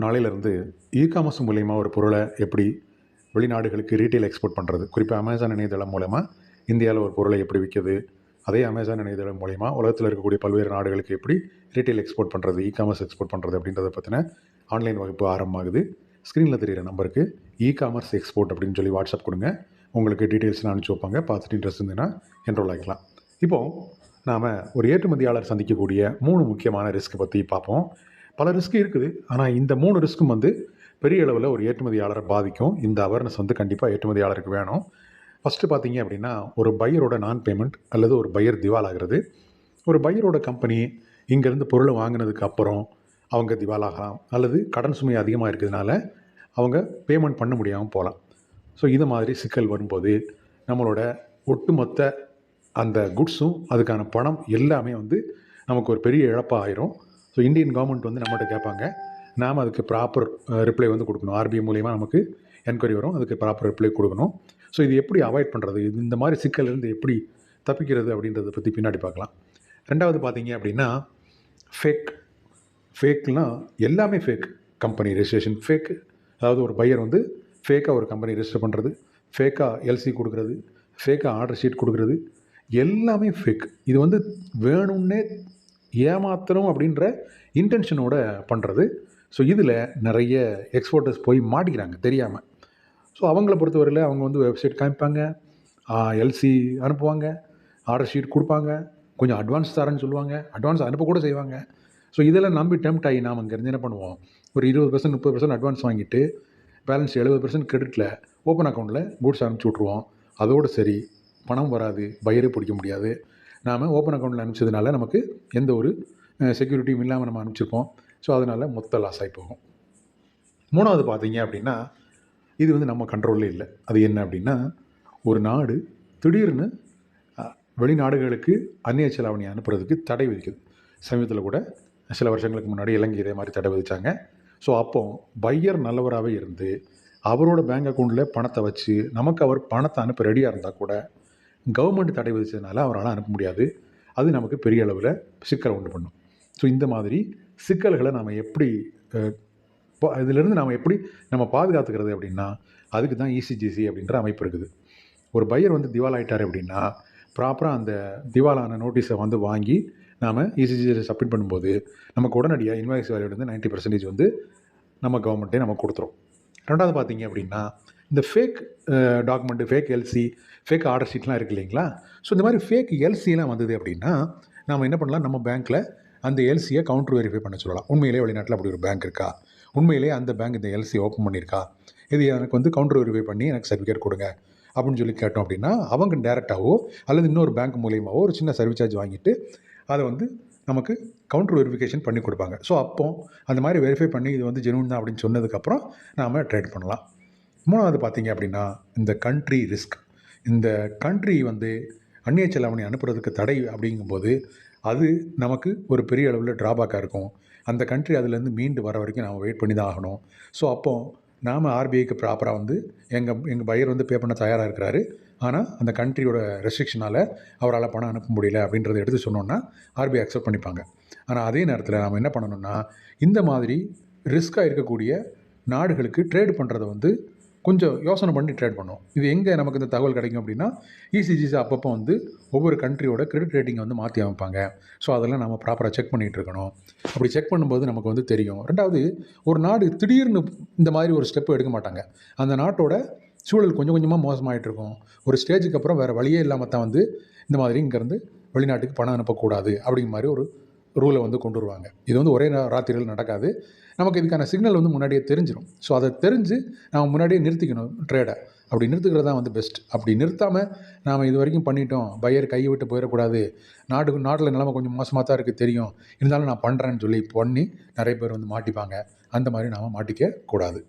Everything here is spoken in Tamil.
நாளையிலேருந்து இ-காமர்ஸ் மூலிமா ஒரு பொருளை எப்படி வெளிநாடுகளுக்கு ரீட்டெயில் எக்ஸ்போர்ட் பண்ணுறது, குறிப்பாக அமேசான் இணையதளம் மூலமாக இந்தியாவில் ஒரு பொருளை எப்படி விற்கிது, அதே அமேசான் இணையதளம் மூலிமா உலகத்தில் இருக்கக்கூடிய பல்வேறு நாடுகளுக்கு எப்படி ரீட்டெயில் எக்ஸ்போர்ட் பண்ணுறது, இ-காமர்ஸ் எக்ஸ்போர்ட் பண்ணுறது அப்படின்றத பற்றின ஆன்லைன் வகுப்பு ஆரம்பமாகுது. ஸ்க்ரீனில் தெரிகிற நம்பருக்கு இ-காமர்ஸ் எக்ஸ்போர்ட் அப்படின்னு சொல்லி வாட்ஸ்அப் கொடுங்க. உங்களுக்கு டீட்டெயில்ஸ்லாம் அனுப்பிச்சி வைப்பாங்க. பார்த்துட்டு இன்ட்ரெஸ்ட் இருந்ததுன்னா என்ரோல் ஆகிக்கலாம். இப்போது நாம் ஒரு ஏற்றுமதியாளர் சந்திக்கக்கூடிய 3 முக்கியமான ரிஸ்க் பற்றி பார்ப்போம். பல ரிஸ்க் இருக்குது, ஆனால் இந்த 3 ரிஸ்க்கும் பெரிய அளவில் ஒரு ஏற்றுமதியாளரை பாதிக்கும். இந்த அவேர்னஸ் கண்டிப்பாக ஏற்றுமதியாளருக்கு வேணும். ஃபஸ்ட்டு பார்த்தீங்க அப்படின்னா, ஒரு பையரோட நான் பேமெண்ட் அல்லது ஒரு பையர் திவால் ஆகிறது. ஒரு பையரோட கம்பெனி இங்கேருந்து பொருளை வாங்கினதுக்கு அப்புறம் அவங்க திவாலாகலாம், அல்லது கடன் சுமை அதிகமாக இருக்கிறதுனால அவங்க பேமெண்ட் பண்ண முடியாமல் போகலாம். ஸோ இது மாதிரி சிக்கல் வரும்போது நம்மளோட ஒட்டுமொத்த அந்த குட்ஸும் அதுக்கான பணம் எல்லாமே நமக்கு ஒரு பெரிய இழப்பாக ஆயிரும். ஸோ இந்தியன் கவர்மெண்ட் நம்மகிட்ட கேட்பாங்க. நாம் அதுக்கு ப்ராப்பர் ரிப்ளை கொடுக்கணும். ஆர்பிஐ மூலிமா நமக்கு என்கொயரி வரும், அதுக்கு ப்ராப்பர் ரிப்ளை கொடுக்கணும். ஸோ இது எப்படி அவாய்ட் பண்ணுறது, இந்த மாதிரி சிக்கல்லேருந்து எப்படி தப்பிக்கிறது அப்படின்றத பற்றி பின்னாடி பார்க்கலாம். ரெண்டாவது பார்த்தீங்க அப்படின்னா, ஃபேக்னால் எல்லாமே ஃபேக். Company registration fake. அதாவது ஒரு பையர் ஃபேக்காக ஒரு கம்பெனி ரெஜிஸ்டர் பண்ணுறது, ஃபேக்காக எல்சி கொடுக்குறது, ஃபேக்காக ஆர்டர் ஷீட் கொடுக்குறது, எல்லாமே ஃபேக். இது வேணும்னே ஏமாத்தணும் அப்படின்ற இன்டென்ஷனோட பண்ணுறது. ஸோ இதில் நிறைய எக்ஸ்போர்ட்டர்ஸ் போய் மாட்டிக்கிறாங்க தெரியாமல். ஸோ அவங்கள பொறுத்தவரையில் அவங்க வெப்சைட் காமிப்பாங்க, எல்சி அனுப்புவாங்க, ஆர்டர் ஷீட் கொடுப்பாங்க, கொஞ்சம் அட்வான்ஸ் தரேன்னு சொல்லுவாங்க, அட்வான்ஸ் அனுப்பக்கூட செய்வாங்க. ஸோ இதெல்லாம் நம்பி டெம்ப்ட் ஆகி நாம் இங்கேருந்து என்ன பண்ணுவோம், ஒரு 20% 30% அட்வான்ஸ் வாங்கிட்டு பேலன்ஸ் 70% கிரெடிட்டில் ஓப்பன் அக்கௌண்ட்டில் கூட்ஸ் அனுப்பிச்சி விட்ருவோம். அதோடு சரி, பணம் வராது, பையரே பிடிக்க முடியாது. நாம் ஓப்பன் அக்கௌண்ட்டில் அனுப்பிச்சதுனால நமக்கு எந்த ஒரு செக்யூரிட்டியும் இல்லாமல் நம்ம அனுப்பிச்சிருப்போம். ஸோ அதனால் மொத்த லாஸ் ஆகி போகும். மூணாவது பார்த்தீங்க அப்படின்னா, இது நம்ம கண்ட்ரோல்லே இல்லை. அது என்ன அப்படின்னா, ஒரு நாடு திடீர்னு வெளிநாடுகளுக்கு அந்நிய செலாவணி அனுப்புறதுக்கு தடை விதிக்குது. சமீபத்தில் கூட சில வருஷங்களுக்கு முன்னாடி இலங்கை இதே மாதிரி தடை விதித்தாங்க. ஸோ அப்போ பையர் நல்லவராகவே இருந்து அவரோட பேங்க் அக்கௌண்ட்டில் பணத்தை வச்சு நமக்கு அவர் பணத்தை அனுப்ப ரெடியாக இருந்தால் கூட கவர்மெண்ட் தடை விதிச்சதுனால அவரால் அனுப்ப முடியாது. அது நமக்கு பெரிய அளவில் சிக்கலை உண்டு பண்ணும். ஸோ இந்த மாதிரி சிக்கல்களை நாம் எப்படி இதிலிருந்து நாம் எப்படி பாதுகாத்துக்கிறது அப்படின்னா, அதுக்கு தான் இசிஜிசி அப்படின்ற அமைப்பு இருக்குது. ஒரு பையர் திவால் ஆகிட்டார் அப்படின்னா, ப்ராப்பராக அந்த திவாலான நோட்டீஸை வாங்கி நாம் இசிஜிசியில் சப்மிட் பண்ணும்போது நமக்கு உடனடியாக இன்வாய்ஸ் வேல்யூ 90% நம்ம கவர்மெண்ட்டே நமக்கு கொடுத்துரும். ரெண்டாவது பார்த்தீங்க அப்படின்னா, இந்த fake document, fake LC, fake order ஷீட்லாம் இருக்குது இல்லைங்களா? ஸோ இந்த மாதிரி ஃபேக் எல்சிலாம் வந்தது அப்படின்னா நாம் என்ன பண்ணலாம், நம்ம பேங்க்கில் அந்த எல்சியை கவுண்டர் வெரிஃபை பண்ண சொல்லலாம். உண்மையிலே வெளிநாட்டில் அப்படி ஒரு பேங்க் இருக்கா, உண்மையிலே அந்த பேங்க் இந்த எல்சி ஓப்பன் பண்ணியிருக்கா, இது எனக்கு கவுண்டர் வெரிஃபை பண்ணி எனக்கு சர்டிஃபிகேட் கொடுங்க அப்படின்னு சொல்லி கேட்டோம் அப்படின்னா, அவங்க டேரெக்டாகவோ அல்லது இன்னொரு பேங்க் மூலியமாகவோ ஒரு சின்ன சர்வீஸ் சார்ஜ் வாங்கிட்டு அதை நமக்கு கவுண்டர் வெரிஃபிகேஷன் பண்ணி கொடுப்பாங்க. ஸோ அப்போ அந்த மாதிரி வெரிஃபை பண்ணி இது ஜெனுவின் தான் அப்படின்னு சொன்னதுக்கப்புறம் நாம் ட்ரேட் பண்ணலாம். மூணாவது பார்த்தீங்க அப்படின்னா, இந்த கண்ட்ரி ரிஸ்க். இந்த கண்ட்ரி அந்நிய செலாவணி அனுப்புறதுக்கு தடை அப்படிங்கும்போது அது நமக்கு ஒரு பெரிய அளவில் ட்ராபேக்காக இருக்கும். அந்த கண்ட்ரி அதுலேருந்து மீண்டு வர வரைக்கும் நாம் வெயிட் பண்ணி தான் ஆகணும். ஸோ அப்போது நாம் ஆர்பிஐக்கு ப்ராப்பராக எங்கள் பையர் பே பண்ண தயாராக இருக்கிறாரு, ஆனால் அந்த கண்ட்ரியோட ரெஸ்ட்ரிக்ஷனால் அவரால் பணம் அனுப்ப முடியல அப்படின்றத எடுத்து சொன்னோன்னா ஆர்பிஐ அக்செப்ட் பண்ணிப்பாங்க. ஆனால் அதே நேரத்தில் நாம் என்ன பண்ணணும்னா, இந்த மாதிரி ரிஸ்க்காக இருக்கக்கூடிய நாடுகளுக்கு ட்ரேட் பண்ணுறதை கொஞ்சம் யோசனை பண்ணி ட்ரேட் பண்ணோம். இது எங்கே நமக்கு இந்த தகவல் கிடைக்கும் அப்படின்னா, இசிஜிசி அப்பப்போ ஒவ்வொரு கண்ட்ரியோட கிரெடிட் ரேட்டிங்கை மாற்றி அமைப்பாங்க. ஸோ அதெல்லாம் நம்ம ப்ராப்பராக செக் பண்ணிகிட்டு இருக்கணும். அப்படி செக் பண்ணும்போது நமக்கு தெரியும். ரெண்டாவது, ஒரு நாடு திடீர்னு இந்த மாதிரி ஒரு ஸ்டெப்பு எடுக்க மாட்டாங்க. அந்த நாட்டோட சூழல் கொஞ்சம் கொஞ்சமாக மோசமாகிட்டு இருக்கும். ஒரு ஸ்டேஜுக்கு அப்புறம் வேறு வழியே இல்லாமல் தான் இந்த மாதிரி இங்கேருந்து வெளிநாட்டுக்கு பணம் அனுப்பக்கூடாது அப்படிங்கிற மாதிரி ஒரு ரூலை கொண்டு வருவாங்க. இது ஒரே ராத்திரியில் நடக்காது. நமக்கு இதுக்கான சிக்னல் முன்னாடியே தெரிஞ்சிடும். ஸோ அதை தெரிஞ்சு நம்ம முன்னாடியே நிறுத்திக்கணும் ட்ரேடை. அப்படி நிறுத்துக்கிறது தான் பெஸ்ட். அப்படி நிறுத்தாமல் நாம் இது வரைக்கும் பண்ணிட்டோம், பையர் கையை விட்டு போயிடக்கூடாது, நாட்டில் நிலைமை கொஞ்சம் மோசமாக தான் இருக்குது தெரியும், இருந்தாலும் நான் பண்ணுறேன்னு சொல்லி பண்ணி நிறைய பேர் மாட்டிப்பாங்க. அந்த மாதிரி நாம் மாட்டிக்க கூடாது.